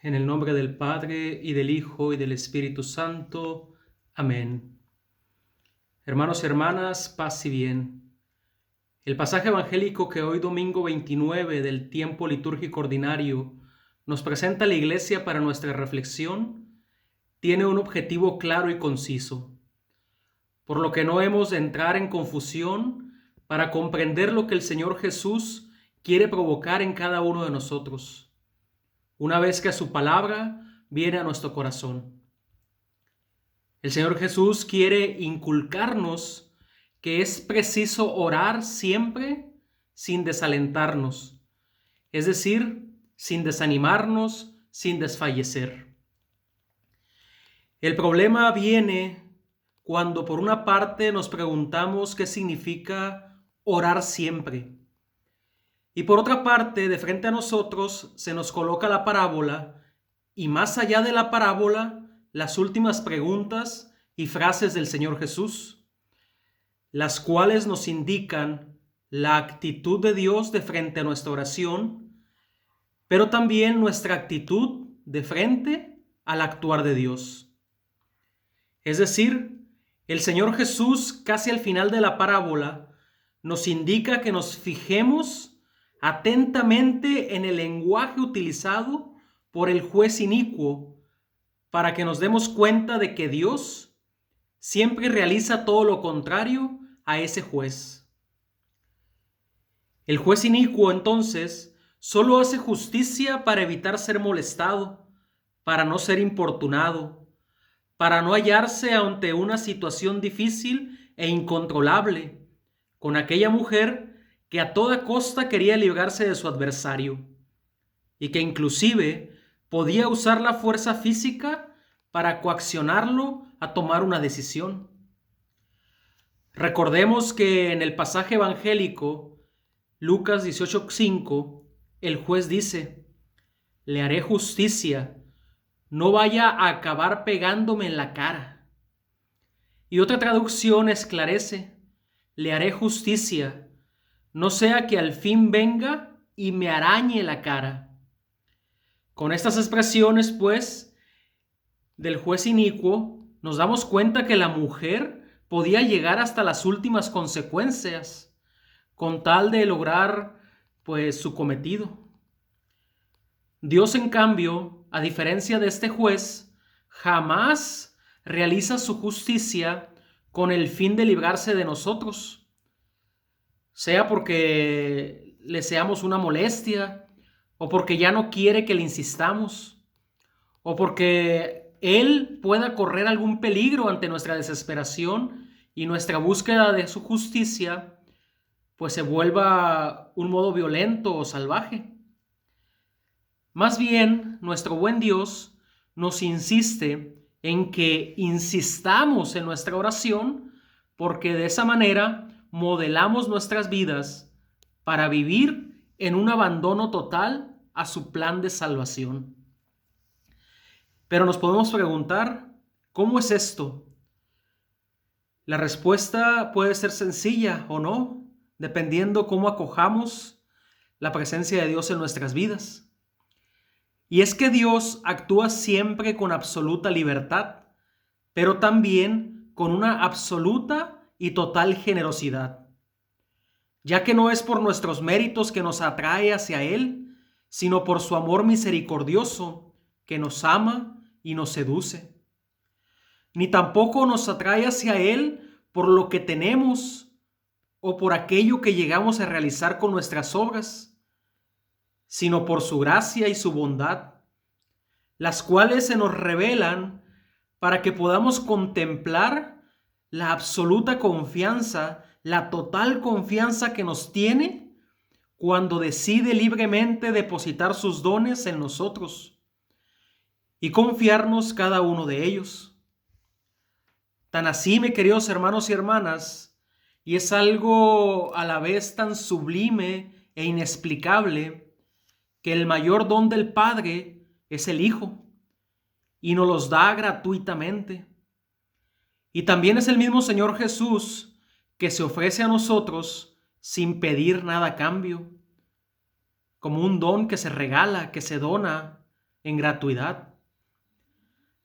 En el nombre del Padre, y del Hijo, y del Espíritu Santo. Amén. Hermanos y hermanas, paz y bien. El pasaje evangélico que hoy domingo 29 del tiempo litúrgico ordinario nos presenta la Iglesia para nuestra reflexión tiene un objetivo claro y conciso, por lo que no hemos de entrar en confusión para comprender lo que el Señor Jesús quiere provocar en cada uno de nosotros, una vez que su palabra viene a nuestro corazón. El Señor Jesús quiere inculcarnos que es preciso orar siempre sin desalentarnos, es decir, sin desanimarnos, sin desfallecer. El problema viene cuando por una parte nos preguntamos qué significa orar siempre, y por otra parte, de frente a nosotros se nos coloca la parábola y más allá de la parábola, las últimas preguntas y frases del Señor Jesús, las cuales nos indican la actitud de Dios de frente a nuestra oración, pero también nuestra actitud de frente al actuar de Dios. Es decir, el Señor Jesús, casi al final de la parábola, nos indica que nos fijemos atentamente en el lenguaje utilizado por el juez inicuo para que nos demos cuenta de que Dios siempre realiza todo lo contrario a ese juez. El juez inicuo, entonces, solo hace justicia para evitar ser molestado, para no ser importunado, para no hallarse ante una situación difícil e incontrolable con aquella mujer que a toda costa quería librarse de su adversario y que inclusive podía usar la fuerza física para coaccionarlo a tomar una decisión. Recordemos que en el pasaje evangélico, Lucas 18:5, el juez dice: le haré justicia, no vaya a acabar pegándome en la cara. Y otra traducción esclarece: le haré justicia, no sea que al fin venga y me arañe la cara. Con estas expresiones, pues, del juez inicuo, nos damos cuenta que la mujer podía llegar hasta las últimas consecuencias con tal de lograr, pues, su cometido. Dios, en cambio, a diferencia de este juez, jamás realiza su justicia con el fin de librarse de nosotros, sea porque le seamos una molestia, o porque ya no quiere que le insistamos, o porque Él pueda correr algún peligro ante nuestra desesperación y nuestra búsqueda de su justicia, pues se vuelva un modo violento o salvaje. Más bien, nuestro buen Dios nos insiste en que insistamos en nuestra oración, porque de esa manera modelamos nuestras vidas para vivir en un abandono total a su plan de salvación. Pero nos podemos preguntar, ¿cómo es esto? La respuesta puede ser sencilla o no, dependiendo cómo acojamos la presencia de Dios en nuestras vidas. Y es que Dios actúa siempre con absoluta libertad, pero también con una absoluta y total generosidad, ya que no es por nuestros méritos que nos atrae hacia Él, sino por su amor misericordioso que nos ama y nos seduce. Ni tampoco nos atrae hacia Él por lo que tenemos o por aquello que llegamos a realizar con nuestras obras, sino por su gracia y su bondad, las cuales se nos revelan para que podamos contemplar la absoluta confianza, la total confianza que nos tiene cuando decide libremente depositar sus dones en nosotros y confiarnos cada uno de ellos. Tan así, mis queridos hermanos y hermanas, y es algo a la vez tan sublime e inexplicable, que el mayor don del Padre es el Hijo, y nos los da gratuitamente. Y también es el mismo Señor Jesús que se ofrece a nosotros sin pedir nada a cambio, como un don que se regala, que se dona en gratuidad.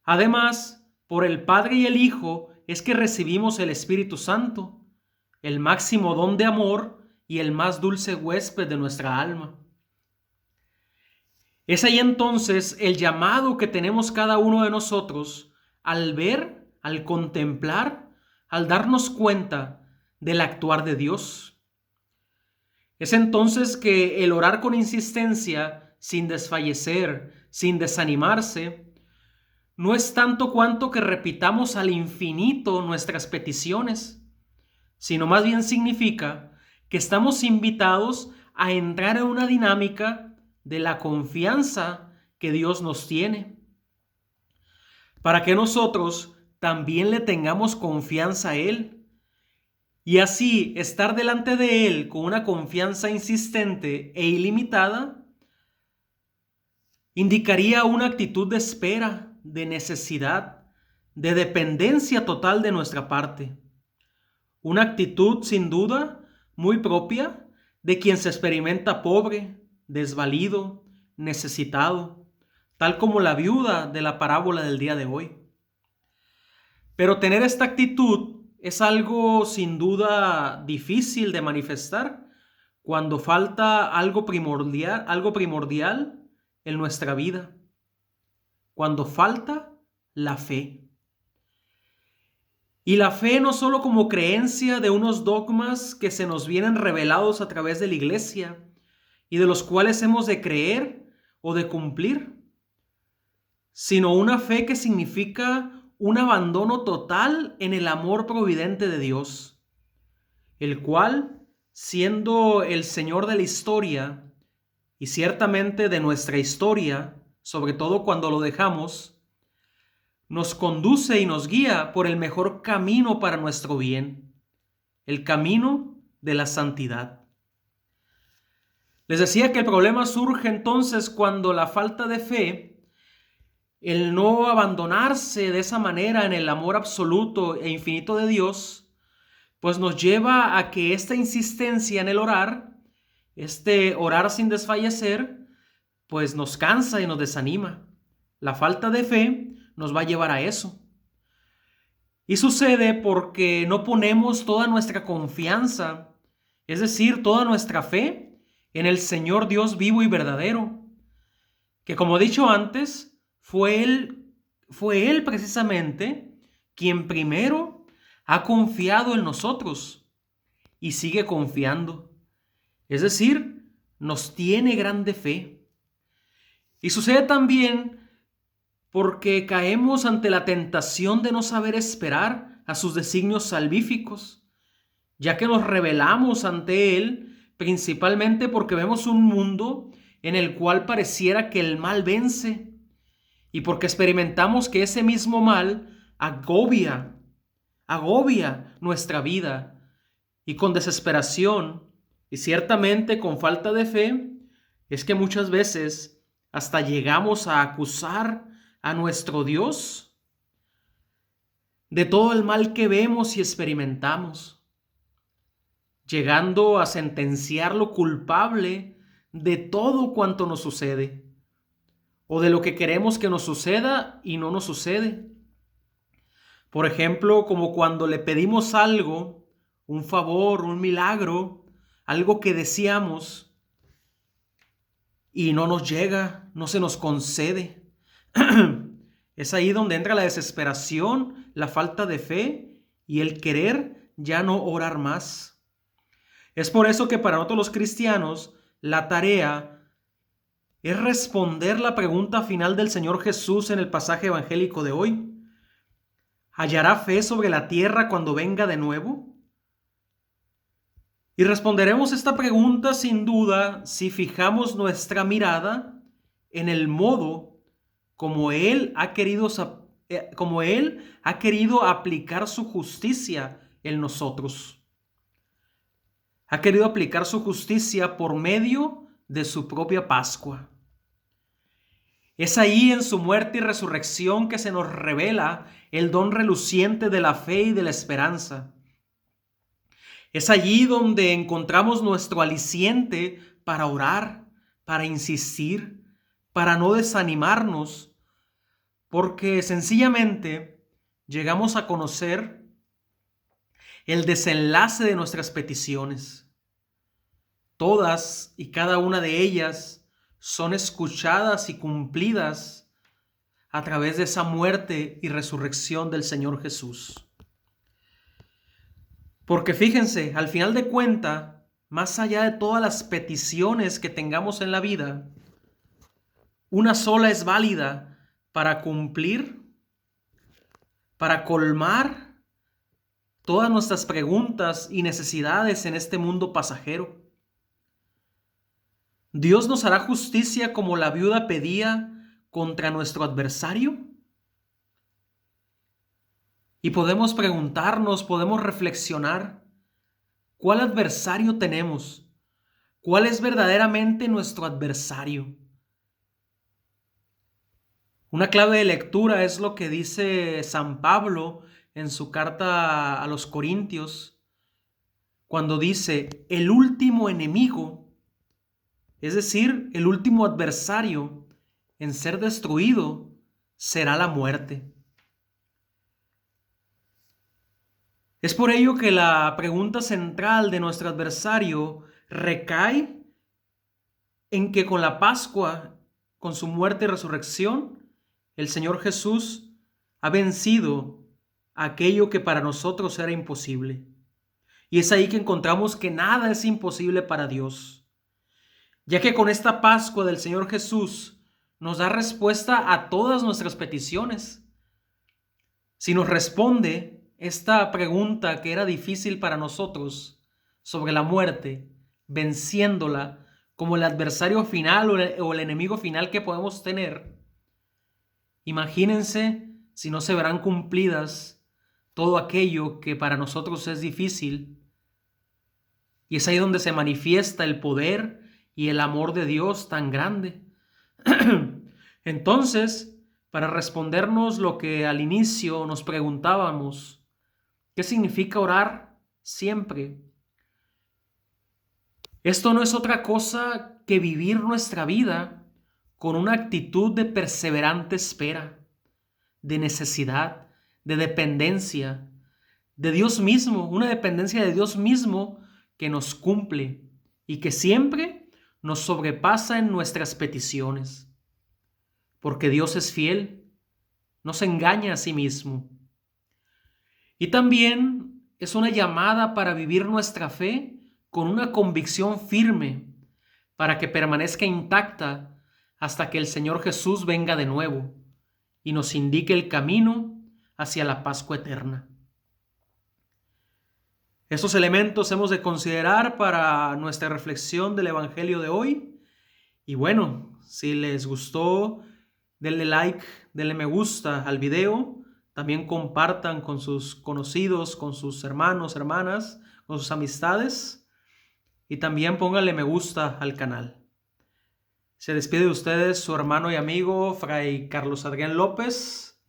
Además, por el Padre y el Hijo es que recibimos el Espíritu Santo, el máximo don de amor y el más dulce huésped de nuestra alma. Es ahí entonces el llamado que tenemos cada uno de nosotros al ver, al contemplar, al darnos cuenta del actuar de Dios. Es entonces que el orar con insistencia, sin desfallecer, sin desanimarse, no es tanto cuanto que repitamos al infinito nuestras peticiones, sino más bien significa que estamos invitados a entrar en una dinámica de la confianza que Dios nos tiene, para que nosotros también le tengamos confianza a Él y así estar delante de Él con una confianza insistente e ilimitada indicaría una actitud de espera, de necesidad, de dependencia total de nuestra parte. Una actitud sin duda muy propia de quien se experimenta pobre, desvalido, necesitado, tal como la viuda de la parábola del día de hoy. Pero tener esta actitud es algo sin duda difícil de manifestar cuando falta algo primordial en nuestra vida, cuando falta la fe. Y la fe no solo como creencia de unos dogmas que se nos vienen revelados a través de la iglesia y de los cuales hemos de creer o de cumplir, sino una fe que significa un abandono total en el amor providente de Dios, el cual, siendo el Señor de la historia y ciertamente de nuestra historia, sobre todo cuando lo dejamos, nos conduce y nos guía por el mejor camino para nuestro bien, el camino de la santidad. Les decía que el problema surge entonces cuando la falta de fe, el no abandonarse de esa manera en el amor absoluto e infinito de Dios, pues nos lleva a que esta insistencia en el orar, este orar sin desfallecer, pues nos cansa y nos desanima. La falta de fe nos va a llevar a eso. Y sucede porque no ponemos toda nuestra confianza, es decir, toda nuestra fe en el Señor Dios vivo y verdadero, que como he dicho antes, fue Él precisamente quien primero ha confiado en nosotros y sigue confiando. Es decir, nos tiene grande fe. Y sucede también porque caemos ante la tentación de no saber esperar a sus designios salvíficos, ya que nos rebelamos ante Él, principalmente porque vemos un mundo en el cual pareciera que el mal vence, y porque experimentamos que ese mismo mal agobia nuestra vida, y con desesperación, y ciertamente con falta de fe, es que muchas veces hasta llegamos a acusar a nuestro Dios de todo el mal que vemos y experimentamos, llegando a sentenciarlo culpable de todo cuanto nos sucede, o de lo que queremos que nos suceda y no nos sucede. Por ejemplo, como cuando le pedimos algo, un favor, un milagro, algo que deseamos y no nos llega, no se nos concede. Es ahí donde entra la desesperación, la falta de fe y el querer ya no orar más. Es por eso que para nosotros los cristianos la tarea es responder la pregunta final del Señor Jesús en el pasaje evangélico de hoy. ¿Hallará fe sobre la tierra cuando venga de nuevo? Y responderemos esta pregunta sin duda si fijamos nuestra mirada en el modo como Él ha querido aplicar su justicia en nosotros. Ha querido aplicar su justicia por medio de su propia Pascua. Es ahí en su muerte y resurrección que se nos revela el don reluciente de la fe y de la esperanza. Es allí donde encontramos nuestro aliciente para orar, para insistir, para no desanimarnos, porque sencillamente llegamos a conocer el desenlace de nuestras peticiones. Todas y cada una de ellas son escuchadas y cumplidas a través de esa muerte y resurrección del Señor Jesús. Porque fíjense, al final de cuentas, más allá de todas las peticiones que tengamos en la vida, una sola es válida para cumplir, para colmar todas nuestras preguntas y necesidades en este mundo pasajero. ¿Dios nos hará justicia como la viuda pedía contra nuestro adversario? Y podemos preguntarnos, podemos reflexionar, ¿cuál adversario tenemos? ¿Cuál es verdaderamente nuestro adversario? Una clave de lectura es lo que dice San Pablo en su carta a los Corintios, cuando dice, el último enemigo, es decir, el último adversario en ser destruido, será la muerte. Es por ello que la pregunta central de nuestro adversario recae en que con la Pascua, con su muerte y resurrección, el Señor Jesús ha vencido aquello que para nosotros era imposible. Y es ahí que encontramos que nada es imposible para Dios, ya que con esta Pascua del Señor Jesús nos da respuesta a todas nuestras peticiones. Si nos responde esta pregunta que era difícil para nosotros sobre la muerte, venciéndola como el adversario final o el enemigo final que podemos tener, imagínense si no se verán cumplidas todo aquello que para nosotros es difícil. Y es ahí donde se manifiesta el poder y el amor de Dios tan grande. Entonces, para respondernos lo que al inicio nos preguntábamos, ¿qué significa orar siempre? Esto no es otra cosa que vivir nuestra vida con una actitud de perseverante espera, de necesidad, de dependencia de Dios mismo, una dependencia de Dios mismo que nos cumple y que siempre nos sobrepasa en nuestras peticiones. Porque Dios es fiel, no se engaña a sí mismo. Y también es una llamada para vivir nuestra fe con una convicción firme, para que permanezca intacta hasta que el Señor Jesús venga de nuevo y nos indique el camino hacia la Pascua eterna. Estos elementos hemos de considerar para nuestra reflexión del Evangelio de hoy. Y bueno, si les gustó, denle like, denle me gusta al video. También compartan con sus conocidos, con sus hermanos, hermanas, con sus amistades. Y también pónganle me gusta al canal. Se despide de ustedes su hermano y amigo, Fray Carlos Adrián López.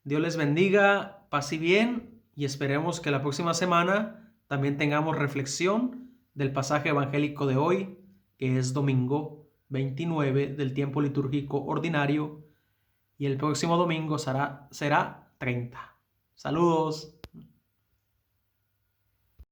Dios les bendiga, paz y bien. Y esperemos que la próxima semana también tengamos reflexión del pasaje evangélico de hoy, que es domingo 29 del tiempo litúrgico ordinario, y el próximo domingo será 30. Saludos.